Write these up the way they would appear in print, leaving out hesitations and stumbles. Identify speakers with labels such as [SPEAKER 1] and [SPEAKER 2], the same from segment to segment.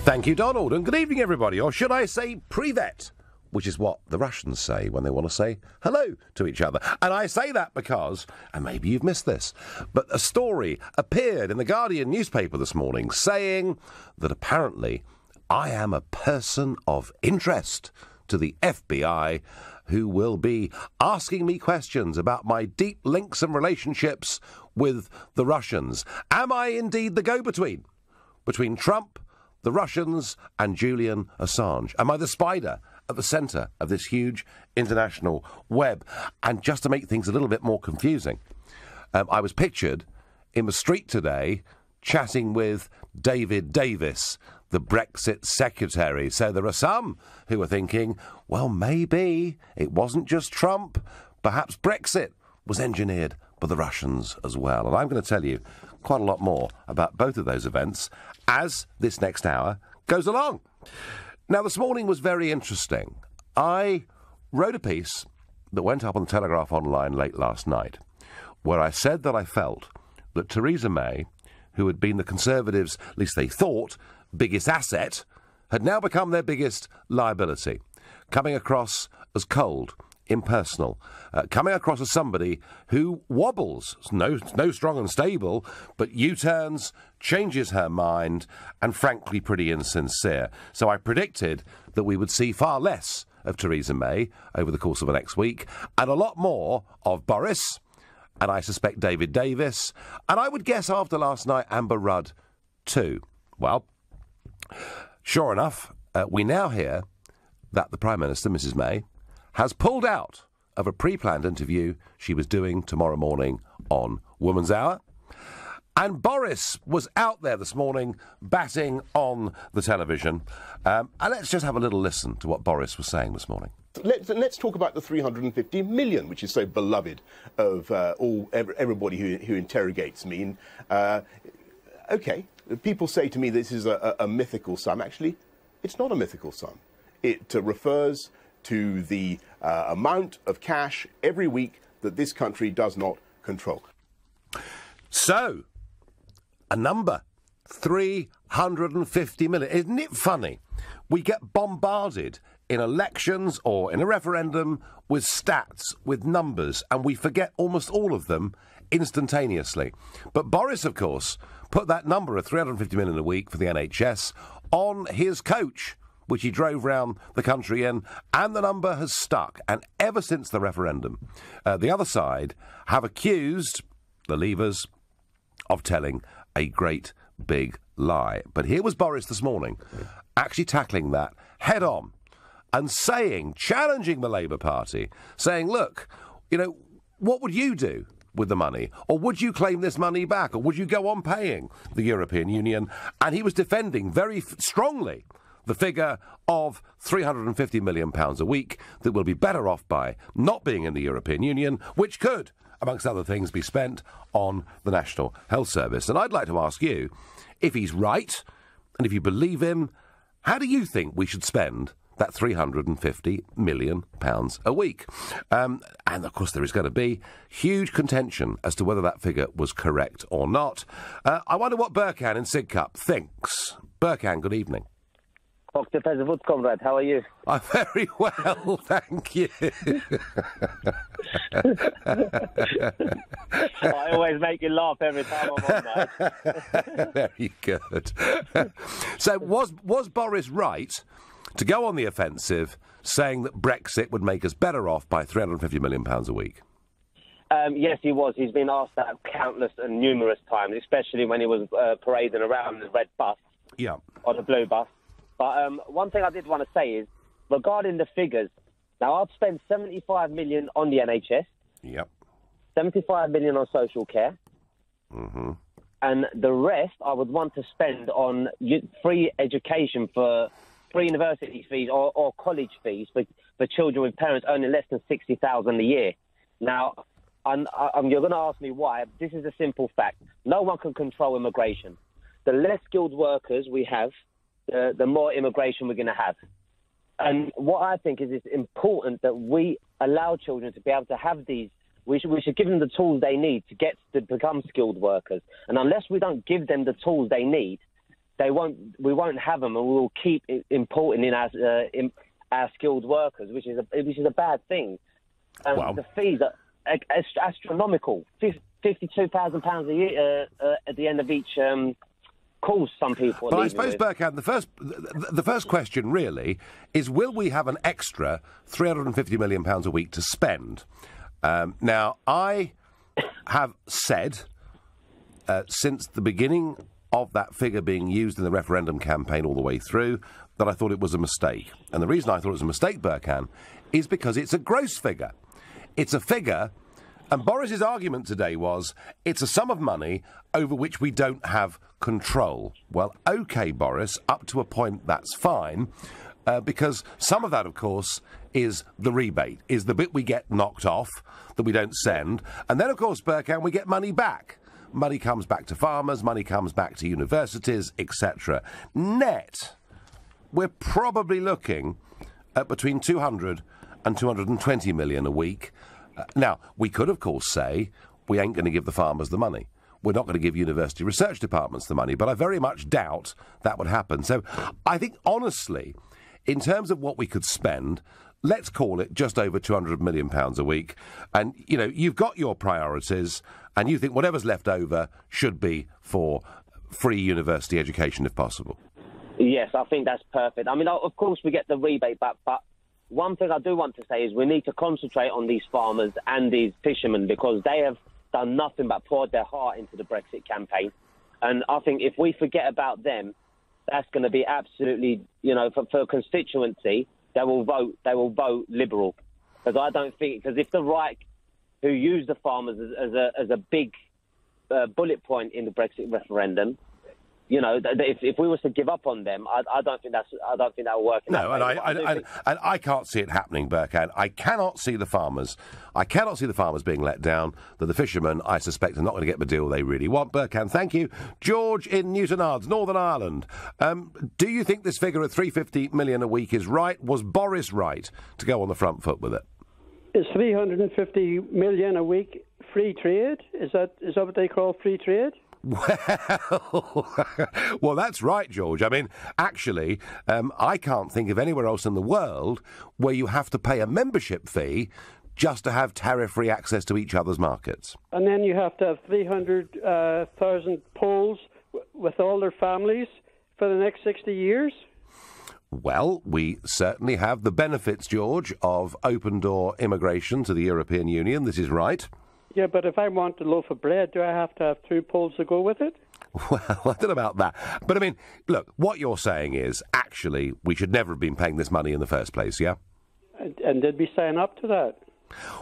[SPEAKER 1] Thank you, Donald, and good evening, everybody. Or should I say privet, which is what the Russians say when they want to say hello to each other. And I say that because, and maybe you've missed this, but a story appeared in the Guardian newspaper this morning saying that apparently I am a person of interest to the FBI who will be asking me questions about my deep links and relationships with the Russians. Am I indeed the go-between between Trump, the Russians and Julian Assange? Am I the spider at the centre of this huge international web? And just to make things a little bit more confusing, I was pictured in the street today chatting with David Davis, the Brexit secretary. So there are some who are thinking, well, maybe it wasn't just Trump. Perhaps Brexit was engineered by the Russians as well. And I'm going to tell you quite a lot more about both of those events as this next hour goes along. Now, this morning was very interesting. I wrote a piece that went up on the Telegraph Online late last night, where I said that I felt that Theresa May, who had been the Conservatives', at least they thought, biggest asset, had now become their biggest liability, coming across as cold, impersonal, coming across as somebody who wobbles, no strong and stable, but U-turns, changes her mind, and frankly pretty insincere. So I predicted that we would see far less of Theresa May over the course of the next week, and a lot more of Boris, and I suspect David Davis, and I would guess after last night, Amber Rudd too. Well, sure enough, we now hear that the Prime Minister, Mrs May, has pulled out of a pre-planned interview she was doing tomorrow morning on Woman's Hour. And Boris was out there this morning batting on the television. And let's just have a little listen to what Boris was saying this morning.
[SPEAKER 2] Let's talk about the 350 million, which is so beloved of everybody who interrogates me. OK, people say to me this is a mythical sum. Actually, it's not a mythical sum. It refers to the amount of cash every week that this country does not control.
[SPEAKER 1] So, a number, 350 million. Isn't it funny? We get bombarded in elections or in a referendum with stats, with numbers, and we forget almost all of them instantaneously. But Boris, of course, put that number of 350 million a week for the NHS on his coach, which he drove round the country in, and the number has stuck. And ever since the referendum, the other side have accused the Leavers of telling a great big lie. But here was Boris this morning, actually tackling that head on and saying, challenging the Labour Party, saying, look, you know, what would you do with the money? Or would you claim this money back? Or would you go on paying the European Union? And he was defending very strongly the figure of £350 million a week that will be better off by not being in the European Union, which could, amongst other things, be spent on the National Health Service. And I'd like to ask you, if he's right, and if you believe him, how do you think we should spend that £350 million a week? And, of course, there is going to be huge contention as to whether that figure was correct or not. I wonder what Burkhan in Sidcup thinks. Burkhan, good evening.
[SPEAKER 3] Comrade, how are you?
[SPEAKER 1] I'm very well, thank you.
[SPEAKER 3] I always make you laugh every time I'm on that.
[SPEAKER 1] Very good. So was Boris right to go on the offensive, saying that Brexit would make us better off by £350 million a week?
[SPEAKER 3] Yes, he was. He's been asked that countless and numerous times, especially when he was parading around the red bus,
[SPEAKER 1] yeah,
[SPEAKER 3] or the blue bus. But one thing I did want to say is, regarding the figures, now I've spent 75 million on the NHS,
[SPEAKER 1] yep,
[SPEAKER 3] 75 million on social care, and the rest I would want to spend on free education for free university fees or college fees for children with parents earning less than 60,000 a year. Now, you're going to ask me why. This is a simple fact. No one can control immigration. The less skilled workers we have, the more immigration we're going to have. And what I think is it's important that we allow children to be able to have these. We should give them the tools they need to become skilled workers. And unless we don't give them the tools they need, we won't have them, and we'll keep importing in our skilled workers, which is a bad thing. The fees are astronomical. £52,000 a year at the end of each course. Some people.
[SPEAKER 1] But I suppose, Burkhan, the first question really is: will we have an extra £350 million a week to spend? Now, I have said since the beginning of that figure being used in the referendum campaign all the way through that I thought it was a mistake. And the reason I thought it was a mistake, Burkhan, is because it's a gross figure. It's a figure, and Boris's argument today was, it's a sum of money over which we don't have control. Well, OK, Boris, up to a point that's fine, because some of that, of course, is the rebate, is the bit we get knocked off that we don't send. And then, of course, Burkhan, we get money back. Money comes back to farmers, money comes back to universities, etc. Net, we're probably looking at between 200 and 220 million a week. Now, we could, of course, say we ain't going to give the farmers the money. We're not going to give university research departments the money, but I very much doubt that would happen. So I think, honestly, in terms of what we could spend, let's call it just over £200 million a week. And, you know, you've got your priorities, and you think whatever's left over should be for free university education, if possible.
[SPEAKER 3] Yes, I think that's perfect. I mean, of course, we get the rebate back, but one thing I do want to say is we need to concentrate on these farmers and these fishermen, because they have done nothing but poured their heart into the Brexit campaign. And I think if we forget about them, that's going to be absolutely, you know, for a constituency, they will vote Liberal. Because I don't think, because if the right, who use the farmers as a big bullet point in the Brexit referendum, you know, if we was to give up on them, I don't think that will work.
[SPEAKER 1] No, and I can't see it happening, Burkhan. I cannot see the farmers being let down. That the fishermen, I suspect, are not going to get the deal they really want. Burkhan, thank you. George in Newton Ards, Northern Ireland. Do you think this figure of 350 million a week is right? Was Boris right to go on the front foot with it?
[SPEAKER 4] Is 350 million a week free trade? Is that what they call free trade?
[SPEAKER 1] Well, that's right, George. I mean, actually, I can't think of anywhere else in the world where you have to pay a membership fee just to have tariff-free access to each other's markets.
[SPEAKER 4] And then you have to have 300,000 Poles with all their families for the next 60 years?
[SPEAKER 1] Well, we certainly have the benefits, George, of open-door immigration to the European Union. This is right.
[SPEAKER 4] Yeah, but if I want a loaf of bread, do I have to have 2 Poles to go with it?
[SPEAKER 1] Well, I don't know about that. But, I mean, look, what you're saying is, actually, we should never have been paying this money in the first place, yeah?
[SPEAKER 4] And did we sign up to that?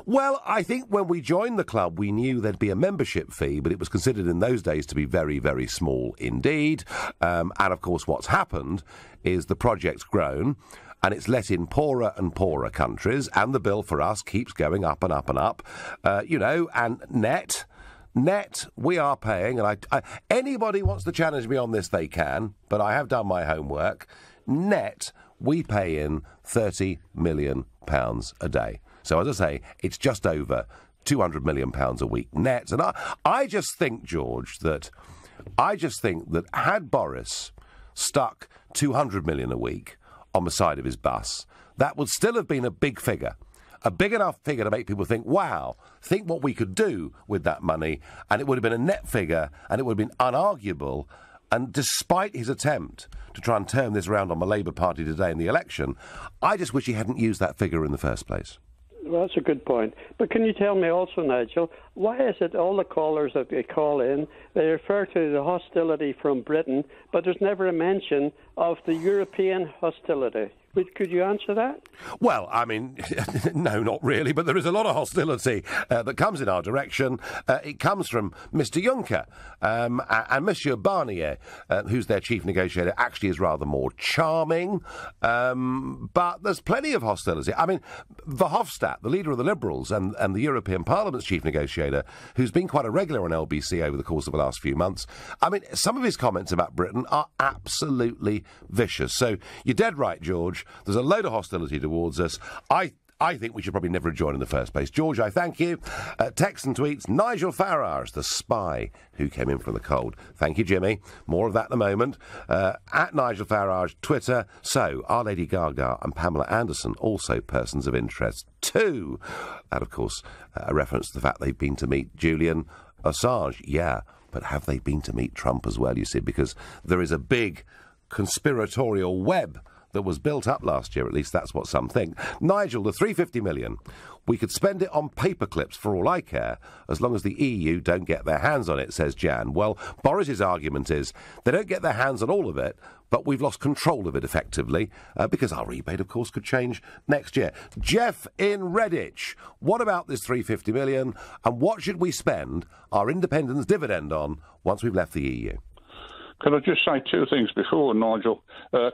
[SPEAKER 1] Well, I think when we joined the club, we knew there'd be a membership fee, but it was considered in those days to be very, very small indeed. And, of course, what's happened is the project's grown, and it's let in poorer and poorer countries, and the bill for us keeps going up and up and up. You know, and net, we are paying, and anybody wants to challenge me on this, they can, but I have done my homework. Net, we pay in £30 million a day. So, as I say, it's just over £200 million a week net. And I just think, George, that had Boris stuck £200 million a week on the side of his bus, that would still have been a big figure. A big enough figure to make people think, wow, think what we could do with that money. And it would have been a net figure, and it would have been unarguable. And despite his attempt to try and turn this around on the Labour Party today in the election, I just wish he hadn't used that figure in the first place.
[SPEAKER 4] Well, that's a good point. But can you tell me also, Nigel, why is it all the callers that they call in, they refer to the hostility from Britain, but there's never a mention of the European hostility? Could you answer that? Well,
[SPEAKER 1] I mean, no, not really, but there is a lot of hostility that comes in our direction. It comes from Mr Juncker, and Monsieur Barnier, who's their chief negotiator, actually is rather more charming, but there's plenty of hostility. I mean, Verhofstadt, the leader of the Liberals and the European Parliament's chief negotiator, who's been quite a regular on LBC over the course of the last few months, I mean, some of his comments about Britain are absolutely vicious. So you're dead right, George. There's a load of hostility towards us. I I think we should probably never have joined in the first place. George, I thank you. Text and tweets, Nigel Farage, the spy who came in from the cold. Thank you, Jimmy. More of that in a moment. At Nigel Farage, Twitter. So, are Lady Gaga and Pamela Anderson also persons of interest too? That, of course, a reference to the fact they've been to meet Julian Assange. Yeah, but have they been to meet Trump as well, you see? Because there is a big conspiratorial web that was built up last year, at least that's what some think. Nigel, the 350 million, we could spend it on paper clips for all I care, as long as the EU don't get their hands on it, says Jan. Well, Boris's argument is they don't get their hands on all of it, but we've lost control of it effectively, because our rebate, of course, could change next year. Jeff in Redditch, what about this 350 million, and what should we spend our independence dividend on once we've left the EU?
[SPEAKER 5] Could I just say two things before, Nigel?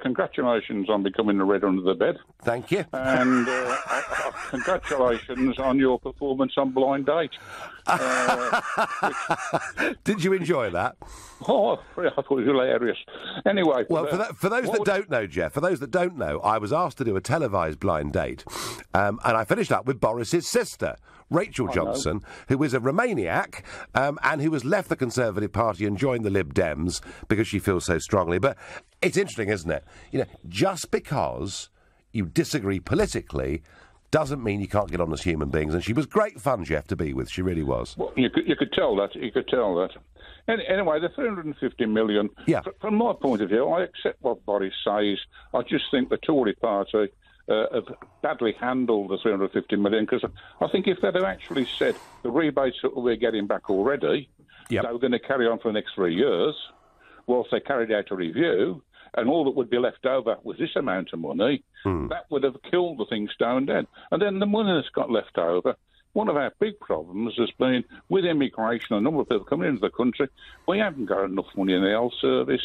[SPEAKER 5] Congratulations on becoming the red under the bed.
[SPEAKER 1] Thank you.
[SPEAKER 5] And congratulations on your performance on Blind Date.
[SPEAKER 1] Did you enjoy that?
[SPEAKER 5] Oh, I thought it was hilarious. Anyway.
[SPEAKER 1] Well, for those that don't know, Jeff, for those that don't know, I was asked to do a televised blind date, and I finished up with Boris's sister, Rachel Johnson, who is a Romaniac, and who has left the Conservative Party and joined the Lib Dems because she feels so strongly. But it's interesting, isn't it? You know, just because you disagree politically doesn't mean you can't get on as human beings. And she was great fun, Jeff, to be with. She really was.
[SPEAKER 5] Well, you could tell that. You could tell that. Anyway, the 350 million, from my point of view, I accept what Boris says. I just think the Tory party have badly handled the 350 million, because I think if they'd have actually said the rebates that we're getting back already, they were going to carry on for the next 3 years, whilst they carried out a review, and all that would be left over was this amount of money, that would have killed the thing stone dead. And then the money that's got left over, one of our big problems has been, with immigration, a number of people coming into the country, we haven't got enough money in the health service.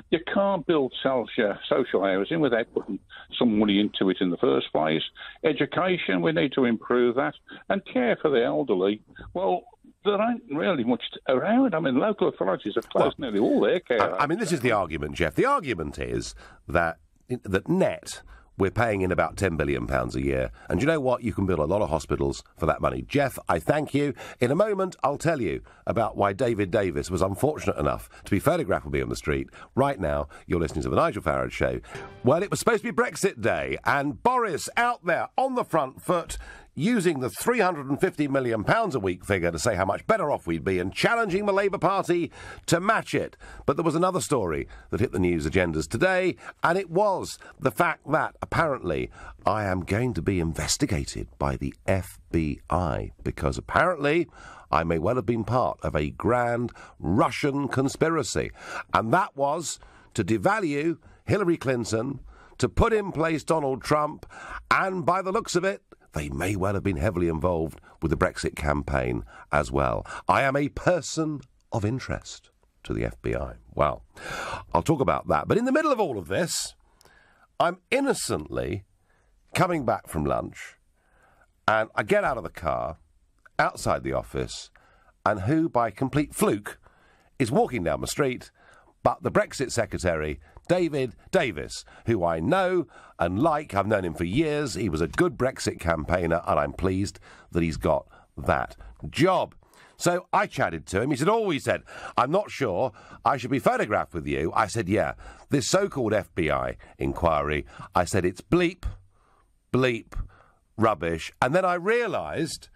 [SPEAKER 5] You can't build social housing without putting some money into it in the first place. Education, we need to improve that. And care for the elderly, well, there ain't really much around. I mean, local authorities have closed nearly all their care.
[SPEAKER 1] I mean, this is the argument, Jeff. The argument is that net, we're paying in about £10 billion a year. And you know what? You can build a lot of hospitals for that money. Jeff, I thank you. In a moment, I'll tell you about why David Davis was unfortunate enough to be photographed with me on the street. Right now, you're listening to The Nigel Farage Show. Well, it was supposed to be Brexit Day, and Boris out there on the front foot, using the £350 million a week figure to say how much better off we'd be and challenging the Labour Party to match it. But there was another story that hit the news agendas today, and it was the fact that, apparently, I am going to be investigated by the FBI because, apparently, I may well have been part of a grand Russian conspiracy. And that was to devalue Hillary Clinton, to put in place Donald Trump, and by the looks of it, they may well have been heavily involved with the Brexit campaign as well. I am a person of interest to the FBI. Well, I'll talk about that. But in the middle of all of this, I'm innocently coming back from lunch, and I get out of the car outside the office, and who, by complete fluke, is walking down the street but the Brexit Secretary, David Davis, who I know and like. I've known him for years. He was a good Brexit campaigner, and I'm pleased that he's got that job. So I chatted to him. He said, I'm not sure I should be photographed with you. I said, yeah, this so-called FBI inquiry, I said, it's bleep, rubbish. And then I realised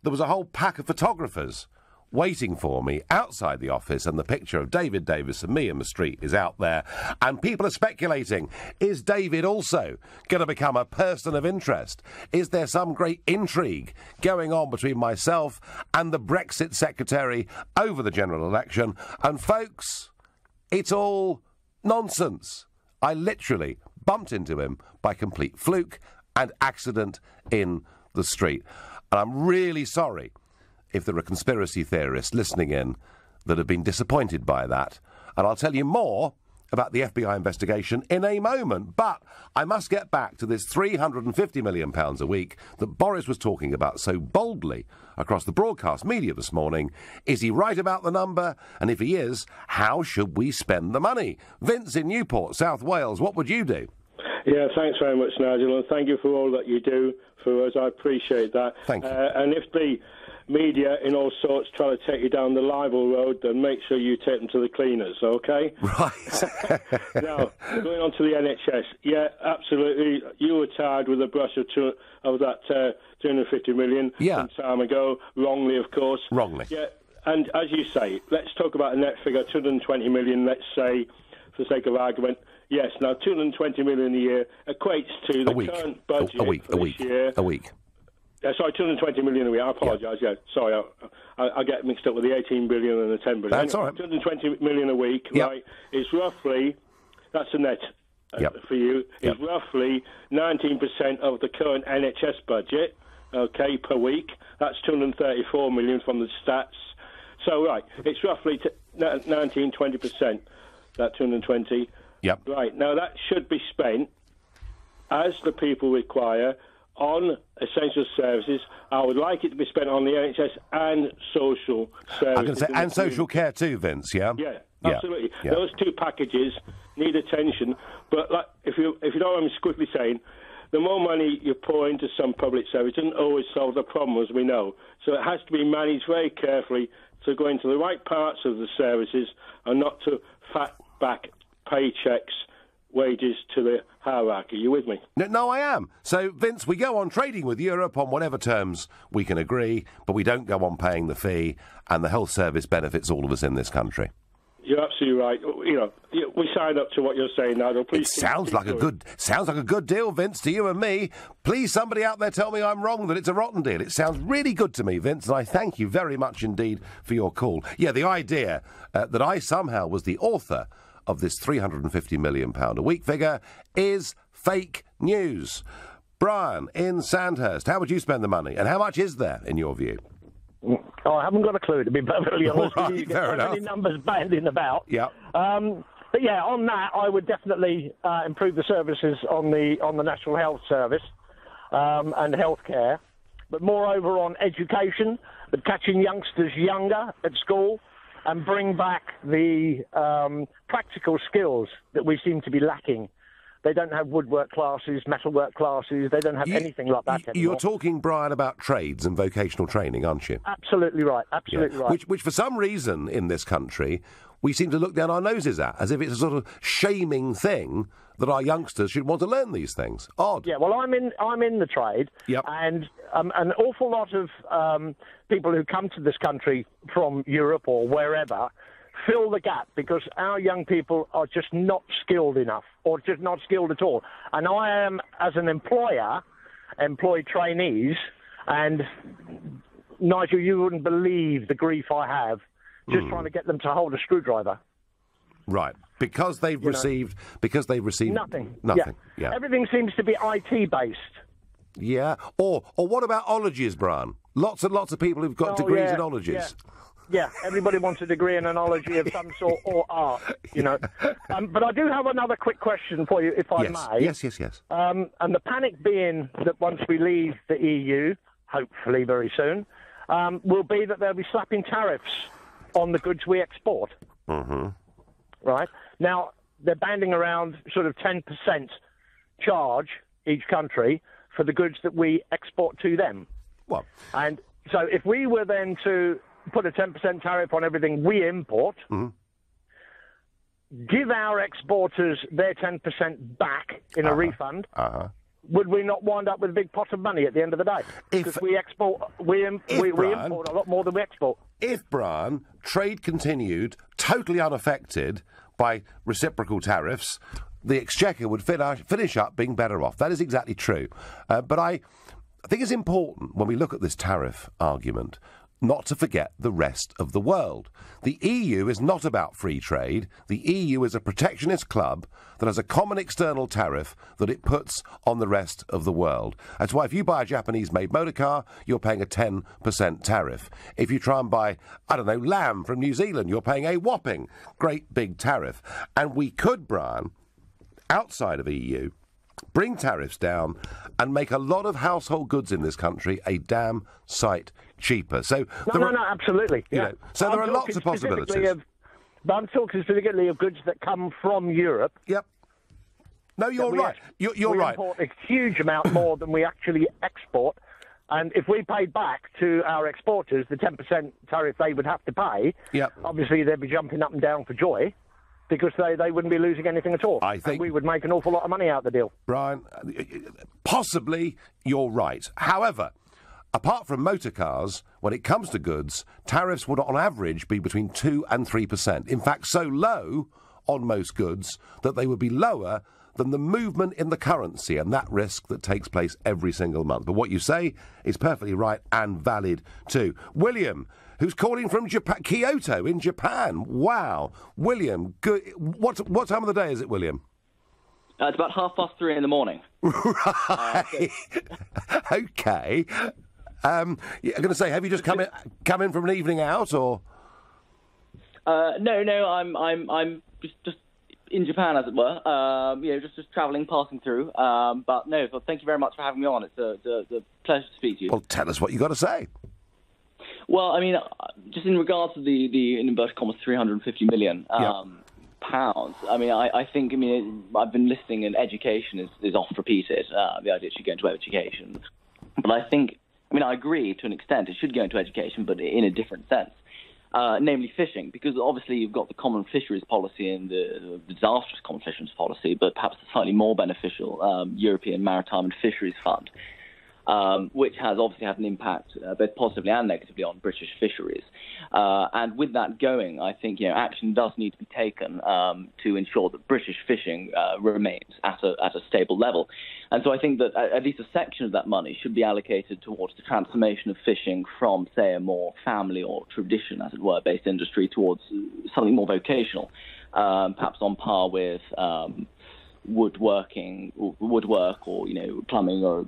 [SPEAKER 1] there was a whole pack of photographers waiting for me outside the office, and the picture of David Davis and me in the street is out there, and people are speculating, is David also going to become a person of interest? Is there some great intrigue going on between myself and the Brexit Secretary over the general election? And folks, it's all nonsense. I literally bumped into him by complete fluke and accident in the street. And I'm really sorry if there are conspiracy theorists listening in that have been disappointed by that. And I'll tell you more about the FBI investigation in a moment. But I must get back to this £350 million a week that Boris was talking about so boldly across the broadcast media this morning. Is he right about the number? And if he is, how should we spend the money? Vince in Newport, South Wales, what would you do?
[SPEAKER 6] Yeah, thanks very much, Nigel, and thank you for all that you do for us. I appreciate that.
[SPEAKER 1] Thank you.
[SPEAKER 6] And if the media in all sorts try to take you down the libel road, then make sure you take them to the cleaners, okay?
[SPEAKER 1] Right.
[SPEAKER 6] Now, going on to the NHS, yeah, absolutely. You were tired with a brush of that 250 million some time ago, wrongly, of course.
[SPEAKER 1] Wrongly.
[SPEAKER 6] Yeah, and as you say, let's talk about a net figure, 220 million, let's say, for the sake of argument. Yes, now 220 million a year equates to the current budget this year.
[SPEAKER 1] A week.
[SPEAKER 6] Sorry, 220 million a week. I apologise. Yeah, sorry, I get mixed up with the 18 billion and the 10 billion.
[SPEAKER 1] That's all right.
[SPEAKER 6] 220 million a week, right? Is roughly, that's a net for you. Is roughly 19% of the current NHS budget. Okay, per week. That's 234 million from the stats. So right, it's roughly 19-20%. That 220.
[SPEAKER 1] Yep.
[SPEAKER 6] Right, now that should be spent, as the people require, on essential services. I would like it to be spent on the NHS and social services.
[SPEAKER 1] I'm going to say, and social care too, Vince, yeah?
[SPEAKER 6] Yeah, absolutely. Yeah. Those two packages need attention, but like, if you don't mind me quickly saying, the more money you pour into some public service doesn't always solve the problem, as we know. So it has to be managed very carefully to go into the right parts of the services and not to fat back paychecks, wages to the hierarchy. You with me?
[SPEAKER 1] No, I am. So, Vince, we go on trading with Europe on whatever terms we can agree, but we don't go on paying the fee, and the health service benefits all of us in this country.
[SPEAKER 6] You're absolutely right. You know, we sign up to what you're saying, Nigel. Please.
[SPEAKER 1] It sounds like a good deal, Vince, to you and me. Please, somebody out there, tell me I'm wrong, that it's a rotten deal. It sounds really good to me, Vince, and I thank you very much indeed for your call. Yeah, the idea that I somehow was the author of this £350 million a week figure is fake news. Brian in Sandhurst, how would you spend the money, and how much is there in your view?
[SPEAKER 7] Oh, I haven't got a clue, to be perfectly honest with you. You get
[SPEAKER 1] fair
[SPEAKER 7] so
[SPEAKER 1] enough.
[SPEAKER 7] many numbers banding about.
[SPEAKER 1] Yeah.
[SPEAKER 7] But yeah, on that, I would definitely improve the services on the National Health Service and healthcare, but moreover on education, but catching youngsters younger at school and bring back the practical skills that we seem to be lacking. They don't have woodwork classes, metalwork classes. They don't have anything like that anymore.
[SPEAKER 1] You're talking, Brian, about trades and vocational training, aren't you?
[SPEAKER 7] Absolutely right. Absolutely right.
[SPEAKER 1] Which, for some reason, in this country, we seem to look down our noses at, as if it's a sort of shaming thing that our youngsters should want to learn these things. Odd.
[SPEAKER 7] Yeah. Well, I'm in the trade, and an awful lot of people who come to this country from Europe or wherever fill the gap because our young people are just not skilled enough or just not skilled at all. And I am, as an employer, employ trainees, and Nigel, you wouldn't believe the grief I have just trying to get them to hold a screwdriver.
[SPEAKER 1] Right, because they've received
[SPEAKER 7] nothing.
[SPEAKER 1] Yeah.
[SPEAKER 7] Everything seems to be IT based.
[SPEAKER 1] Yeah, or what about ologies, Brian? Lots and lots of people who've got degrees in ologies.
[SPEAKER 7] Yeah, everybody wants a degree in an ology of some sort or art, you know. But I do have another quick question for you, if I may.
[SPEAKER 1] Yes.
[SPEAKER 7] And the panic being that once we leave the EU, hopefully very soon, will be that they'll be slapping tariffs on the goods we export.
[SPEAKER 1] Mm-hmm.
[SPEAKER 7] Right? Now, they're banding around sort of 10% charge each country for the goods that we export to them.
[SPEAKER 1] Well,
[SPEAKER 7] and so if we were then to put a 10% tariff on everything we import, give our exporters their 10% back in a refund, would we not wind up with a big pot of money at the end of the day? Because we import a lot more than we export.
[SPEAKER 1] If, Brian, trade continued totally unaffected by reciprocal tariffs, the Exchequer would finish up being better off. That is exactly true. But I think it's important when we look at this tariff argument not to forget the rest of the world. The EU is not about free trade. The EU is a protectionist club that has a common external tariff that it puts on the rest of the world. That's why if you buy a Japanese-made motor car, you're paying a 10% tariff. If you try and buy, lamb from New Zealand, you're paying a whopping great big tariff. And we could, Brian, outside of EU, bring tariffs down and make a lot of household goods in this country a damn sight cheaper. So
[SPEAKER 7] no, absolutely. Yeah.
[SPEAKER 1] So there are lots of possibilities.
[SPEAKER 7] But I'm talking specifically of goods that come from Europe.
[SPEAKER 1] Yep. No, you're right. You're right.
[SPEAKER 7] We import a huge amount more than we actually export. And if we paid back to our exporters the 10% tariff they would have to pay, obviously they'd be jumping up and down for joy because they wouldn't be losing anything at all.
[SPEAKER 1] I think
[SPEAKER 7] and we would make an awful lot of money out of the deal.
[SPEAKER 1] Brian, possibly you're right. However, apart from motor cars, when it comes to goods, tariffs would on average be between 2 and 3%. In fact, so low on most goods that they would be lower than the movement in the currency and that risk that takes place every single month. But what you say is perfectly right and valid too. William, who's calling from Kyoto in Japan. Wow. William, good. What time of the day is it, William?
[SPEAKER 8] It's about 3:30 in the morning.
[SPEAKER 1] Right. Okay. I'm going to say, have you just come in from an evening out, or?
[SPEAKER 8] No. I'm just in Japan, as it were. Just travelling, passing through. But no, thank you very much for having me on. It's a pleasure to speak to you.
[SPEAKER 1] Well, tell us what you got to say.
[SPEAKER 8] Well, I mean, just in regards to the in inverted commas 350 million pounds. I mean, I think. I've been listening, and education is oft repeated. The idea it should go into education, but I think. I agree to an extent. It should go into education, but in a different sense. Namely fishing, because obviously you've got the common fisheries policy and the disastrous common fisheries policy, but perhaps the slightly more beneficial European Maritime and Fisheries Fund, which has obviously had an impact both positively and negatively on British fisheries. And with that going, I think action does need to be taken to ensure that British fishing remains at a stable level. And so I think that at least a section of that money should be allocated towards the transformation of fishing from, say, a more family or tradition, as it were, based industry towards something more vocational, perhaps on par with woodwork or plumbing or.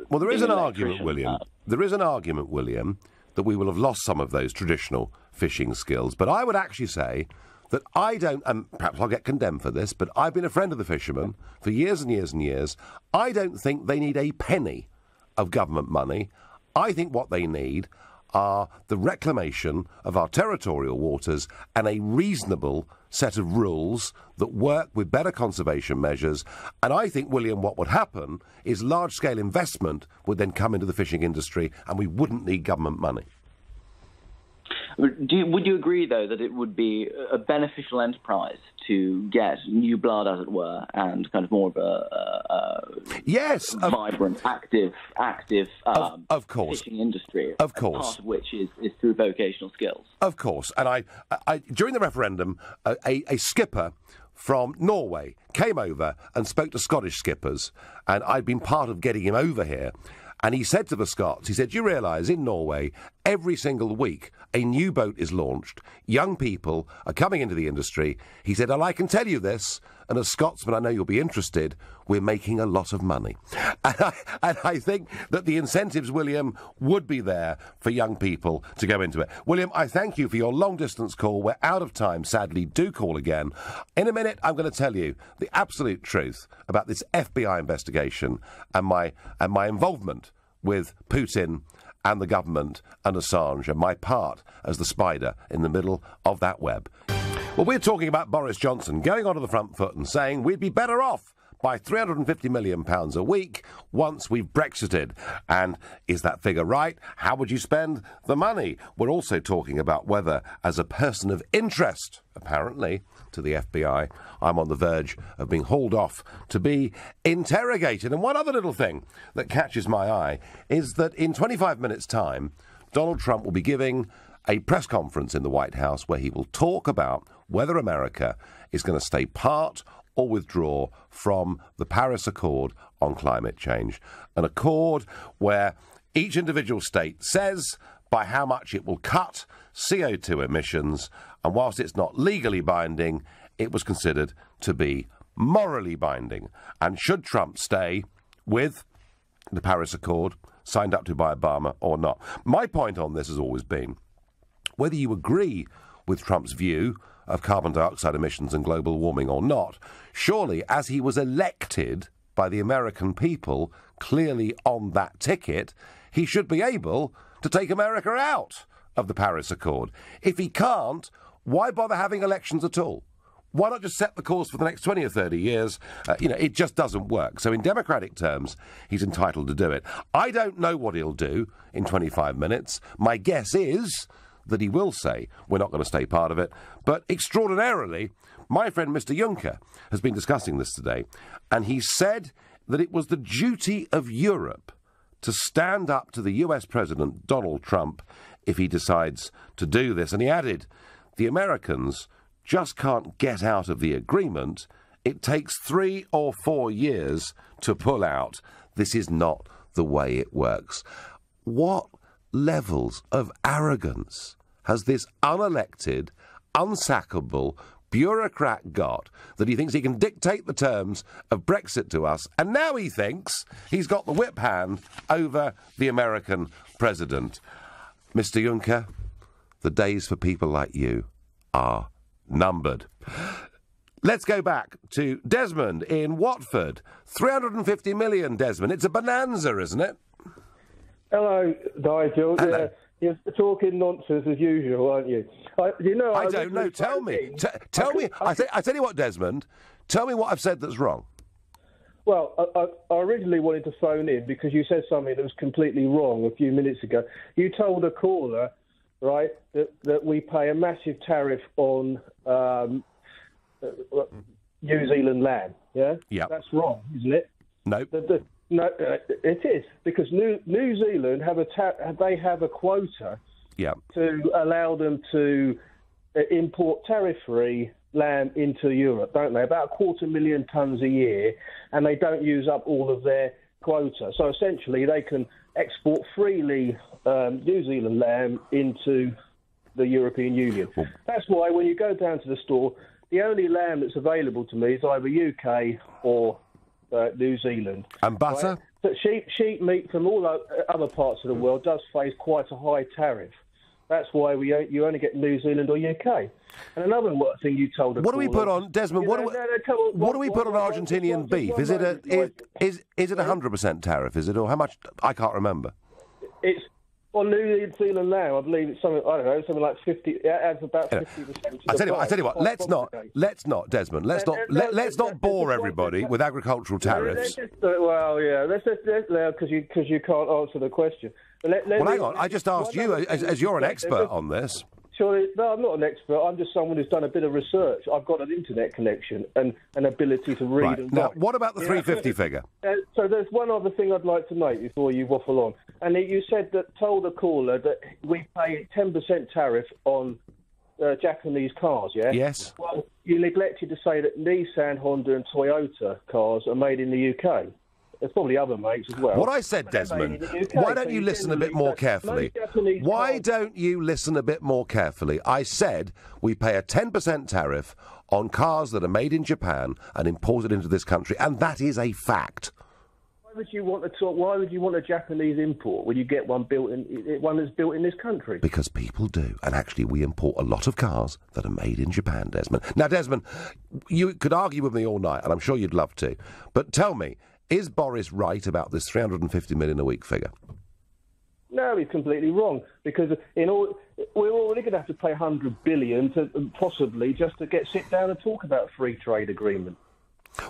[SPEAKER 1] Well, there is an argument, William. There is an argument, William, that we will have lost some of those traditional fishing skills. But I would actually say that I don't, and perhaps I'll get condemned for this, but I've been a friend of the fishermen for years and years and years. I don't think they need a penny of government money. I think what they need are the reclamation of our territorial waters and a reasonable set of rules that work with better conservation measures. And I think, William, what would happen is large-scale investment would then come into the fishing industry and we wouldn't need government money.
[SPEAKER 8] Would you agree, though, that it would be a beneficial enterprise to get new blood, as it were, and kind of more of a vibrant, active
[SPEAKER 1] of course.
[SPEAKER 8] fishing industry?
[SPEAKER 1] Of course.
[SPEAKER 8] Part of which is through vocational skills.
[SPEAKER 1] Of course. And I during the referendum, a skipper from Norway came over and spoke to Scottish skippers, and I'd been part of getting him over here. And he said to the Scots, he said, "You realise in Norway, every single week, a new boat is launched. Young people are coming into the industry." He said, "And I can tell you this, and as Scotsman, I know you'll be interested, we're making a lot of money." And I think that the incentives, William, would be there for young people to go into it. William, I thank you for your long-distance call. We're out of time, sadly. Do call again. In a minute, I'm going to tell you the absolute truth about this FBI investigation and my involvement with Putin and the government and Assange and my part as the spider in the middle of that web. Well, we're talking about Boris Johnson going onto the front foot and saying we'd be better off by £350 million a week once we've Brexited. And is that figure right? How would you spend the money? We're also talking about whether, as a person of interest, apparently, to the FBI, I'm on the verge of being hauled off to be interrogated. And one other little thing that catches my eye is that in 25 minutes' time, Donald Trump will be giving a press conference in the White House where he will talk about whether America is going to stay part or withdraw from the Paris Accord on climate change. An accord where each individual state says by how much it will cut CO2 emissions, and whilst it's not legally binding, it was considered to be morally binding. And should Trump stay with the Paris Accord, signed up to by Obama, or not? My point on this has always been, whether you agree with Trump's view of carbon dioxide emissions and global warming or not, surely, as he was elected by the American people, clearly on that ticket, he should be able to take America out of the Paris Accord. If he can't, why bother having elections at all? why not just set the course for the next 20 or 30 years? It just doesn't work. So in democratic terms, he's entitled to do it. I don't know what he'll do in 25 minutes. My guess is that he will say we're not going to stay part of it. But extraordinarily, my friend Mr. Juncker has been discussing this today, and he said that it was the duty of Europe to stand up to the US President Donald Trump if he decides to do this. And he added, the Americans just can't get out of the agreement. It takes 3 or 4 years to pull out. This is not the way it works. What levels of arrogance has this unelected, unsackable bureaucrat got that he thinks he can dictate the terms of Brexit to us, and now he thinks he's got the whip hand over the American president? Mr. Juncker, the days for people like you are numbered. Let's go back to Desmond in Watford. 350 million, Desmond. It's a bonanza, isn't it?
[SPEAKER 9] Hello, Nigel.
[SPEAKER 1] Hello.
[SPEAKER 9] You're talking nonsense as usual, aren't you? I
[SPEAKER 1] don't know. Tell me. Tell me. I tell you what, Desmond. Tell me what I've said that's wrong.
[SPEAKER 9] Well, I originally wanted to phone in because you said something that was completely wrong a few minutes ago. You told a caller, right, that we pay a massive tariff on New Zealand lamb. Yeah. Yeah. That's wrong, isn't it?
[SPEAKER 1] No.
[SPEAKER 9] No, it is, because New Zealand have a quota to allow them to import tariff-free lamb into Europe, don't they? About 250,000 tonnes a year, and they don't use up all of their quota. So essentially, they can export freely New Zealand lamb into the European Union. That's why when you go down to the store, the only lamb that's available to me is either UK or New Zealand.
[SPEAKER 1] And butter?
[SPEAKER 9] Right? But sheep meat from all other parts of the world does face quite a high tariff. That's why you only get New Zealand or UK. And another thing you told us.
[SPEAKER 1] What do we put on, Desmond? What do we put on Argentinian beef? Is it a 100% tariff? Is it, or how much? I can't remember.
[SPEAKER 9] It's on New Zealand now. I believe it's something. I don't know, something like 50. It adds about 50%.
[SPEAKER 1] I tell you what. Let's not, Desmond. Let's not bore everybody with agricultural tariffs.
[SPEAKER 9] Let's because you can't answer the question.
[SPEAKER 1] Hang on. I just asked you, as you're an expert on this.
[SPEAKER 9] Surely, no, I'm not an expert. I'm just someone who's done a bit of research. I've got an internet connection and an ability to read and write.
[SPEAKER 1] Now, what about the 350 figure?
[SPEAKER 9] So there's one other thing I'd like to make before you waffle on. And you told a caller that we pay 10% tariff on Japanese cars, yeah?
[SPEAKER 1] Yes.
[SPEAKER 9] Well, you neglected to say that Nissan, Honda and Toyota cars are made in the UK. There's probably other makes as well.
[SPEAKER 1] What I said, Desmond, why don't you listen a bit more carefully? Why don't you listen a bit more carefully? I said we pay a 10% tariff on cars that are made in Japan and imported into this country, and that is a fact.
[SPEAKER 9] Why would you want a Japanese import when you get one that's built in this country?
[SPEAKER 1] Because people do, and actually we import a lot of cars that are made in Japan, Desmond. Now, Desmond, you could argue with me all night, and I'm sure you'd love to, but tell me, is Boris right about this 350 million a week figure?
[SPEAKER 9] No, he's completely wrong, because we're already going to have to pay 100 billion to possibly just to sit down and talk about a free trade agreement.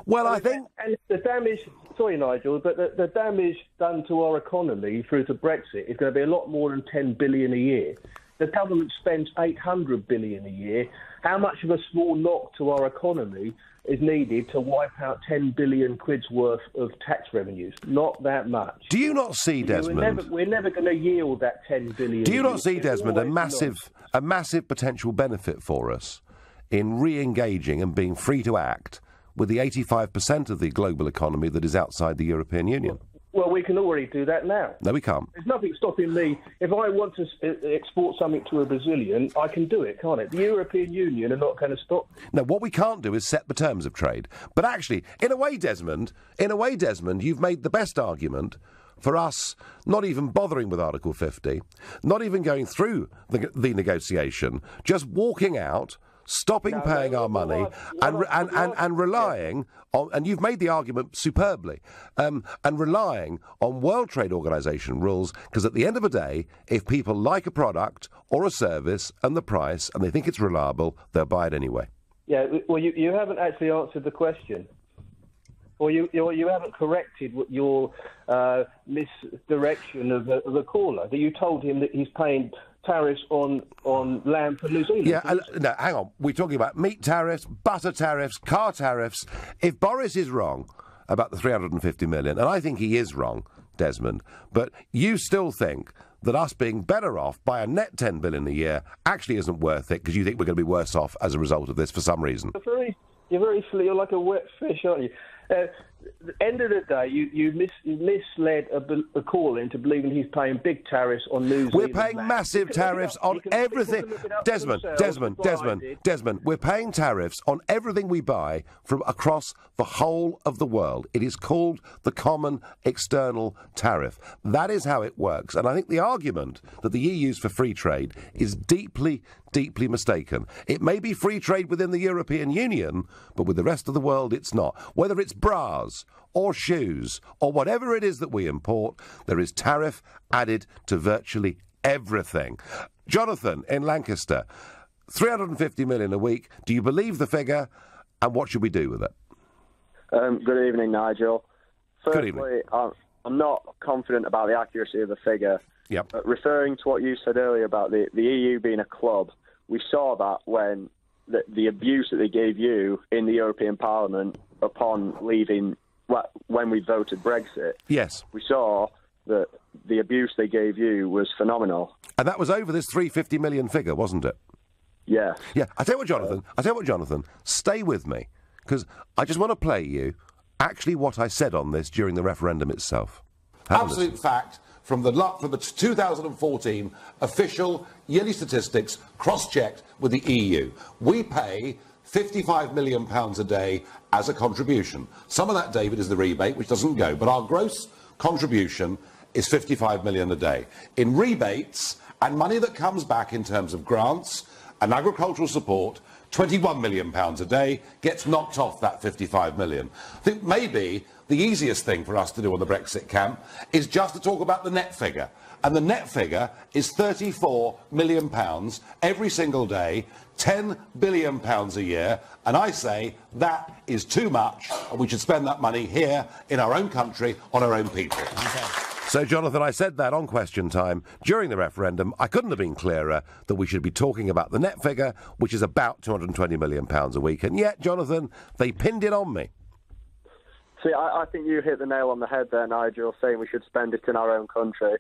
[SPEAKER 1] Well, I think...
[SPEAKER 9] And the damage... Sorry, Nigel, but the damage done to our economy through to Brexit is going to be a lot more than 10 billion a year. The government spends 800 billion a year. How much of a small knock to our economy is needed to wipe out 10 billion quid's worth of tax revenues? Not that much.
[SPEAKER 1] Do you not see, Desmond...
[SPEAKER 9] We're never going to yield that 10 billion.
[SPEAKER 1] Do you not see, Desmond, a massive potential benefit for us in re-engaging and being free to act with the 85% of the global economy that is outside the European Union?
[SPEAKER 9] Well, we can already do that now.
[SPEAKER 1] No, we can't.
[SPEAKER 9] There's nothing stopping me. If I want to export something to a Brazilian, I can do it, can't it? The European Union are not going to stop.
[SPEAKER 1] No, what we can't do is set the terms of trade. But actually, in a way, Desmond, you've made the best argument for us not even bothering with Article 50, not even going through the negotiation, just walking out, stopping paying our money and relying on, and you've made the argument superbly, and relying on World Trade Organization rules, because at the end of the day, if people like a product or a service and the price and they think it's reliable, they'll buy it anyway.
[SPEAKER 9] Yeah, well, you haven't actually answered the question. Or you haven't corrected your misdirection of the caller, that you told him that he's paying tariffs on lamb for New Zealand.
[SPEAKER 1] Yeah, no, hang on. We're talking about meat tariffs, butter tariffs, car tariffs. If Boris is wrong about the 350 million, and I think he is wrong, Desmond, but you still think that us being better off by a net 10 billion a year actually isn't worth it because you think we're going to be worse off as a result of this for some reason.
[SPEAKER 9] You're like a wet fish, aren't you? At the end of the day, you misled a caller into believing he's paying big tariffs on New Zealand.
[SPEAKER 1] We're paying massive tariffs on everything. Desmond, we're paying tariffs on everything we buy from across the whole of the world. It is called the Common External Tariff. That is how it works. And I think the argument that the EU's for free trade is deeply mistaken. It may be free trade within the European Union, but with the rest of the world it's not. Whether it's bras or shoes or whatever it is that we import, there is tariff added to virtually everything. Jonathan in Lancaster, 350 million a week. Do you believe the figure, and what should we do with it?
[SPEAKER 10] Good evening, Nigel.
[SPEAKER 1] Good evening.
[SPEAKER 10] I'm not confident about the accuracy of the figure.
[SPEAKER 1] Yep.
[SPEAKER 10] Referring to what you said earlier about the EU being a club, we saw that when the abuse that they gave you in the European Parliament upon leaving, when we voted Brexit.
[SPEAKER 1] Yes.
[SPEAKER 10] We saw that the abuse they gave you was phenomenal.
[SPEAKER 1] And that was over this 350 million figure, wasn't it?
[SPEAKER 10] Yeah.
[SPEAKER 1] Yeah. I tell you what, Jonathan, stay with me, because I just want to play you actually what I said on this during the referendum itself.
[SPEAKER 11] Absolute fact. From the 2014 official yearly statistics cross-checked with the EU. We pay £55 million a day as a contribution. Some of that, David, is the rebate, which doesn't go, but our gross contribution is £55 million a day. In rebates and money that comes back in terms of grants and agricultural support, £21 million a day gets knocked off that £55 million. I think maybe the easiest thing for us to do on the Brexit camp is just to talk about the net figure. And the net figure is £34 million every single day, £10 billion a year. And I say that is too much, and we should spend that money here in our own country on our own people.
[SPEAKER 1] Okay. So, Jonathan, I said that on Question Time during the referendum. I couldn't have been clearer that we should be talking about the net figure, which is about £220 million a week. And yet, Jonathan, they pinned it on me.
[SPEAKER 10] See, I think you hit the nail on the head there, Nigel, saying we should spend it in our own country.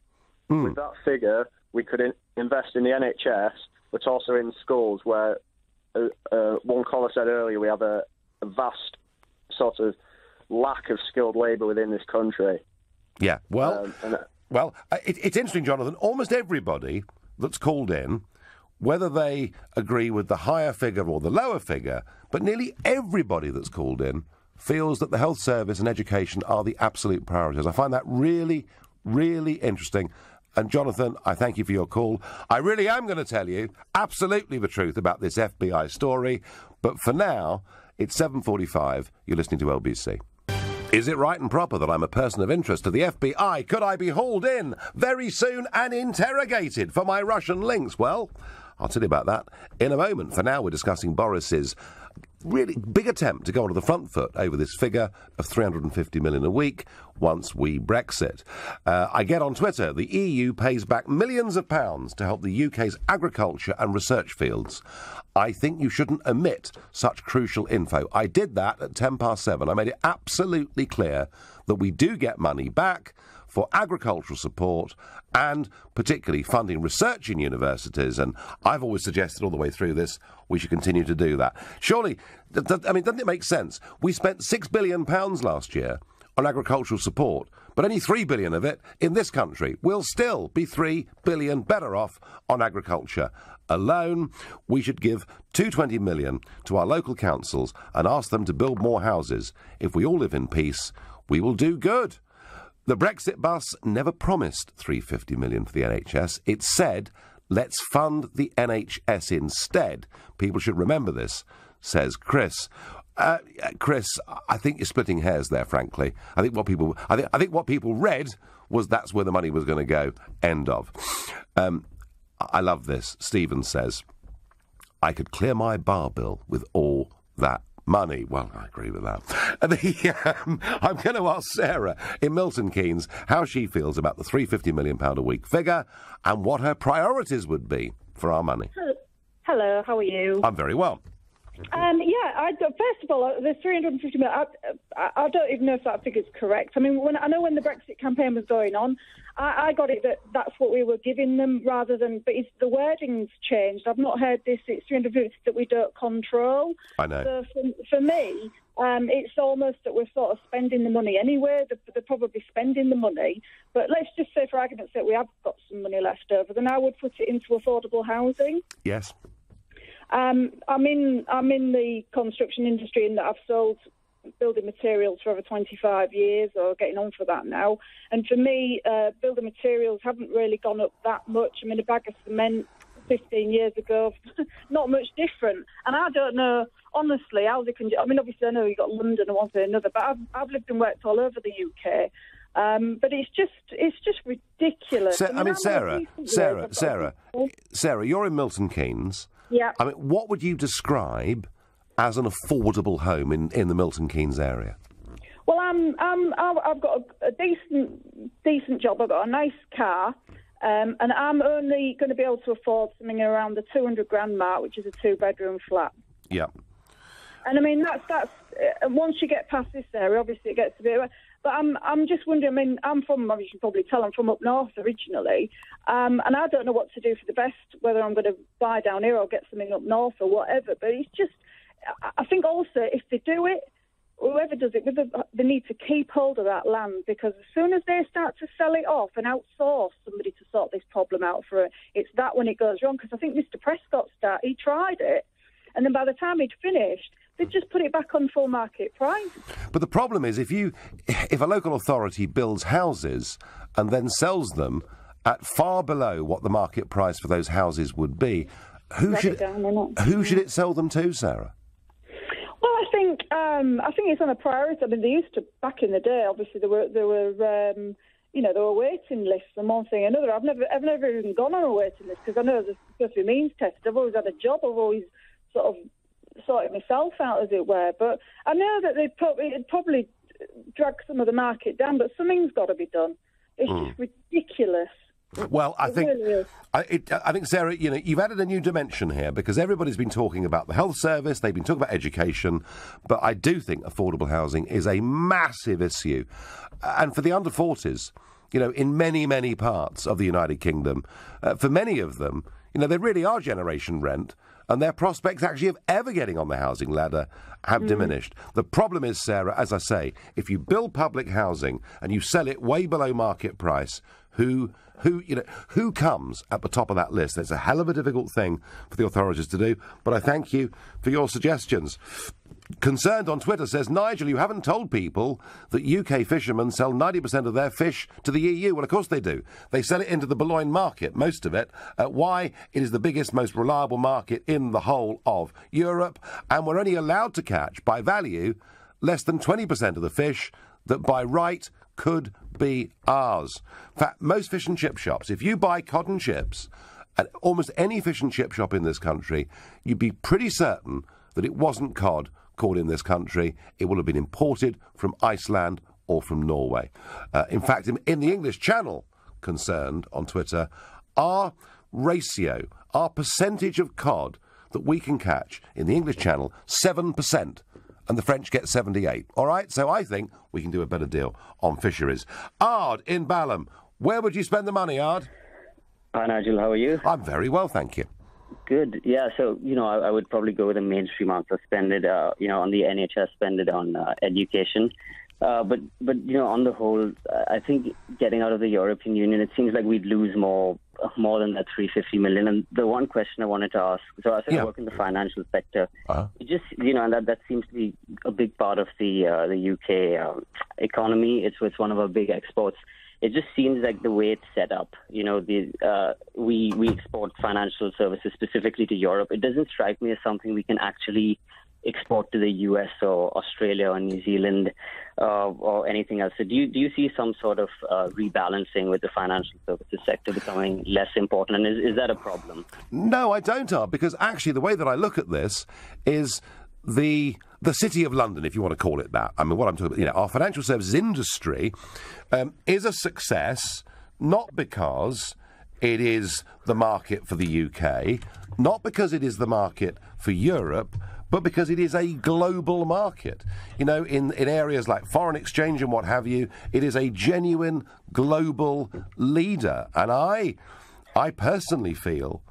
[SPEAKER 10] With that figure, we could invest in the NHS, but also in schools where, one caller said earlier, we have a vast sort of lack of skilled labour within this country.
[SPEAKER 1] Yeah, it's interesting, Jonathan. Almost everybody that's called in, whether they agree with the higher figure or the lower figure, but nearly everybody that's called in feels that the health service and education are the absolute priorities. I find that really, really interesting. And, Jonathan, I thank you for your call. I really am going to tell you absolutely the truth about this FBI story. But for now, it's 7:45. You're listening to LBC. Is it right and proper that I'm a person of interest to the FBI? Could I be hauled in very soon and interrogated for my Russian links? Well, I'll tell you about that in a moment. For now, we're discussing Boris's really big attempt to go onto the front foot over this figure of 350 million a week once we Brexit. I get on Twitter, the EU pays back millions of pounds to help the UK's agriculture and research fields. I think you shouldn't omit such crucial info. I did that at 7:10. I made it absolutely clear that we do get money back for agricultural support and particularly funding research in universities. And I've always suggested all the way through this we should continue to do that. Surely, doesn't it make sense? We spent £6 billion last year on agricultural support, but only £3 billion of it in this country. We'll still be £3 billion better off on agriculture alone. We should give $220 million to our local councils and ask them to build more houses. If we all live in peace, we will do good. The Brexit bus never promised $350 million for the NHS. It said, let's fund the NHS instead. People should remember this, says Chris. Chris, I think you're splitting hairs there, frankly. I think what people read was that's where the money was going to go. End of. I love this. Stephen says, I could clear my bar bill with all that money. Well, I agree with that. I'm going to ask Sarah in Milton Keynes how she feels about the £350 million a week figure and what her priorities would be for our money.
[SPEAKER 12] Hello, how are you?
[SPEAKER 1] I'm very well.
[SPEAKER 12] First of all, the 350 million, I don't even know if that figure's correct. I mean, when the Brexit campaign was going on, I got it that that's what we were giving them rather than, but the wording's changed. I've not heard this, it's 350 that we don't control.
[SPEAKER 1] I know.
[SPEAKER 12] So for me, it's almost that we're sort of spending the money anyway. They're probably spending the money. But let's just say, for argument's sake, we have got some money left over, then I would put it into affordable housing.
[SPEAKER 1] Yes.
[SPEAKER 12] I'm in the construction industry in that I've sold building materials for over 25 years, or getting on for that now. And for me, building materials haven't really gone up that much. I mean, a bag of cement 15 years ago, not much different. And I don't know, honestly, how they can... I mean, obviously, I know you've got London and one thing or another, but I've lived and worked all over the UK. But it's just ridiculous.
[SPEAKER 1] Sarah, you're in Milton Keynes.
[SPEAKER 12] Yeah.
[SPEAKER 1] I mean, what would you describe as an affordable home in the Milton Keynes area?
[SPEAKER 12] Well, I've got a decent job. I've got a nice car, and I'm only going to be able to afford something around the 200 grand mark, which is a 2-bedroom flat.
[SPEAKER 1] Yeah.
[SPEAKER 12] And I mean, that's once you get past this area, obviously it gets a bit. But I'm just wondering. I mean, as you can probably tell, I'm from up north originally, and I don't know what to do for the best. Whether I'm going to buy down here or get something up north or whatever. But it's just, I think also if they do it, whoever does it, they need to keep hold of that land, because as soon as they start to sell it off and outsource somebody to sort this problem out for it, it's that when it goes wrong. Because I think Mr. Prescott he tried it, and then by the time he'd finished, they've just put it back on full market price. But
[SPEAKER 1] the problem is, if a local authority builds houses and then sells them at far below what the market price for those houses would be, who should it sell them to, Sarah?
[SPEAKER 12] Well, I think it's on a priority. I mean, they used to back in the day. Obviously, there were waiting lists and one thing and another. I've never even gone on a waiting list because I know there's supposed to be means tested. I've always had a job. I've always sort of sorted myself out, as it were. But I know that it'd probably drag some of the market down, but something's got to be done. It's just ridiculous.
[SPEAKER 1] Well, I think, Sarah, you've added a new dimension here, because everybody's been talking about the health service, they've been talking about education, but I do think affordable housing is a massive issue. And for the under 40s, in many, many parts of the United Kingdom, for many of them, they really are generation rent, and their prospects actually of ever getting on the housing ladder have diminished. The problem is, Sarah, as I say, if you build public housing and you sell it way below market price, who comes at the top of that list? It's a hell of a difficult thing for the authorities to do, but I thank you for your suggestions. Concerned on Twitter says, Nigel, you haven't told people that UK fishermen sell 90% of their fish to the EU. Well, of course they do. They sell it into the Boulogne market, most of it. Why? It is the biggest, most reliable market in the whole of Europe, and we're only allowed to catch, by value, less than 20% of the fish that by right could be ours. In fact, most fish and chip shops, if you buy cod and chips at almost any fish and chip shop in this country, you'd be pretty certain that it wasn't cod caught in this country. It will have been imported from Iceland or from Norway. In fact, in the English Channel, Concerned on Twitter, our ratio, our percentage of cod that we can catch in the English Channel, 7%. And the French get 78. All right? So I think we can do a better deal on fisheries. Ard in Balham. Where would you spend the money, Ard?
[SPEAKER 13] Hi, Nigel. How are you?
[SPEAKER 1] I'm very well, thank you.
[SPEAKER 13] Good. Yeah, so, I would probably go with a mainstream answer. Spend it, on the NHS, spend it on education. But on the whole, I think getting out of the European Union, it seems like we'd lose more than that 350 million. And the one question I wanted to ask, so I work in the financial sector. It just, and that seems to be a big part of the UK economy. It's one of our big exports. It just seems like the way it's set up, we export financial services specifically to Europe. It doesn't strike me as something we can actually export to the US or Australia or New Zealand or anything else. So do you see some sort of rebalancing with the financial services sector becoming less important? And is that a problem?
[SPEAKER 1] No, I don't, Art, because actually the way that I look at this is the City of London, if you want to call it that. I mean, what I'm talking about, our financial services industry is a success not because it is the market for the UK, not because it is the market for Europe, but because it is a global market. In areas like foreign exchange and what have you, it is a genuine global leader. And I personally feel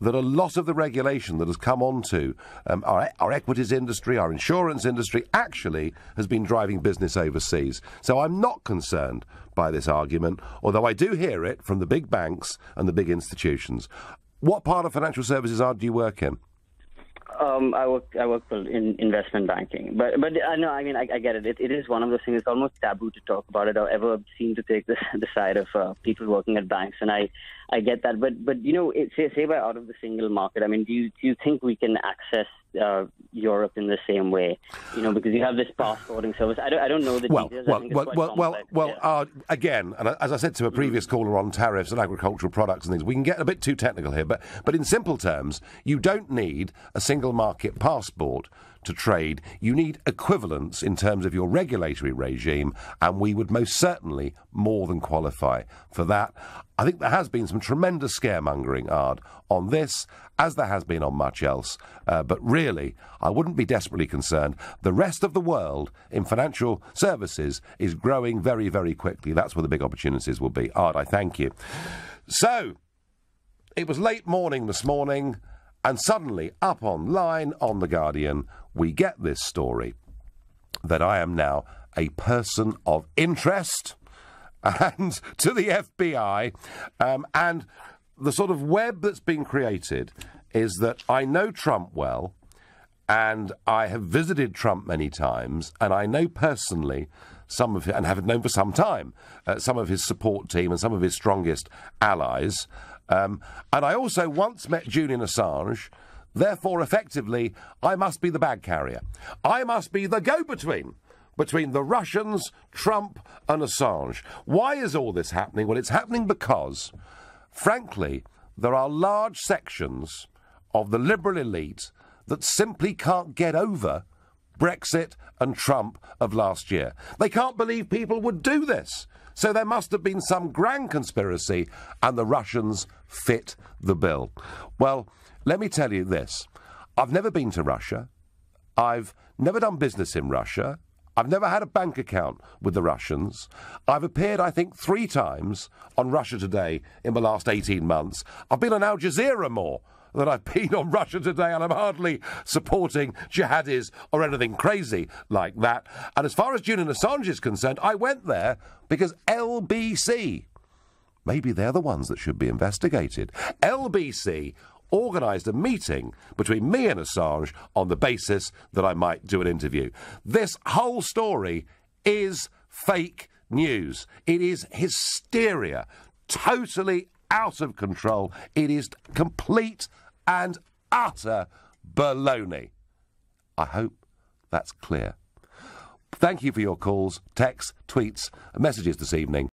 [SPEAKER 1] that a lot of the regulation that has come onto our equities industry, our insurance industry, actually has been driving business overseas. So I'm not concerned by this argument, although I do hear it from the big banks and the big institutions. What part of financial services do you work in?
[SPEAKER 13] I work in investment banking, but I know. I mean, I get it. It is one of those things. It's almost taboo to talk about it or ever seem to take the side of people working at banks, and I get that. But say by out of the single market, I mean, do you think we can access Europe in the same way? Because you have this passporting service. I don't know the details.
[SPEAKER 1] Again, and as I said to a previous caller on tariffs and agricultural products and things, we can get a bit too technical here. But in simple terms, you don't need a single market passport to trade. You need equivalence in terms of your regulatory regime, and we would most certainly more than qualify for that. I think there has been some tremendous scaremongering, Ard, on this, as there has been on much else. But really, I wouldn't be desperately concerned. The rest of the world in financial services is growing very, very quickly. That's where the big opportunities will be. Ard, I thank you. So, it was late morning this morning, and suddenly, up online on The Guardian, we get this story that I am now a person of interest and to the FBI, and the sort of web that's been created is that I know Trump well, and I have visited Trump many times, and I know personally some of, and have known for some time, some of his support team and some of his strongest allies. And I also once met Julian Assange. Therefore, effectively, I must be the bag carrier. I must be the go-between between the Russians, Trump and Assange. Why is all this happening? Well, it's happening because, frankly, there are large sections of the liberal elite that simply can't get over Brexit and Trump of last year. They can't believe people would do this. So there must have been some grand conspiracy, and the Russians fit the bill. Well, let me tell you this. I've never been to Russia. I've never done business in Russia. I've never had a bank account with the Russians. I've appeared, I think, 3 times on Russia Today in the last 18 months. I've been on Al Jazeera more than I've been on Russia Today, and I'm hardly supporting jihadis or anything crazy like that. And as far as Julian Assange is concerned, I went there because LBC, maybe they're the ones that should be investigated. LBC organised a meeting between me and Assange on the basis that I might do an interview. This whole story is fake news. It is hysteria, totally out of control. It is complete and utter baloney. I hope that's clear. Thank you for your calls, texts, tweets, and messages this evening.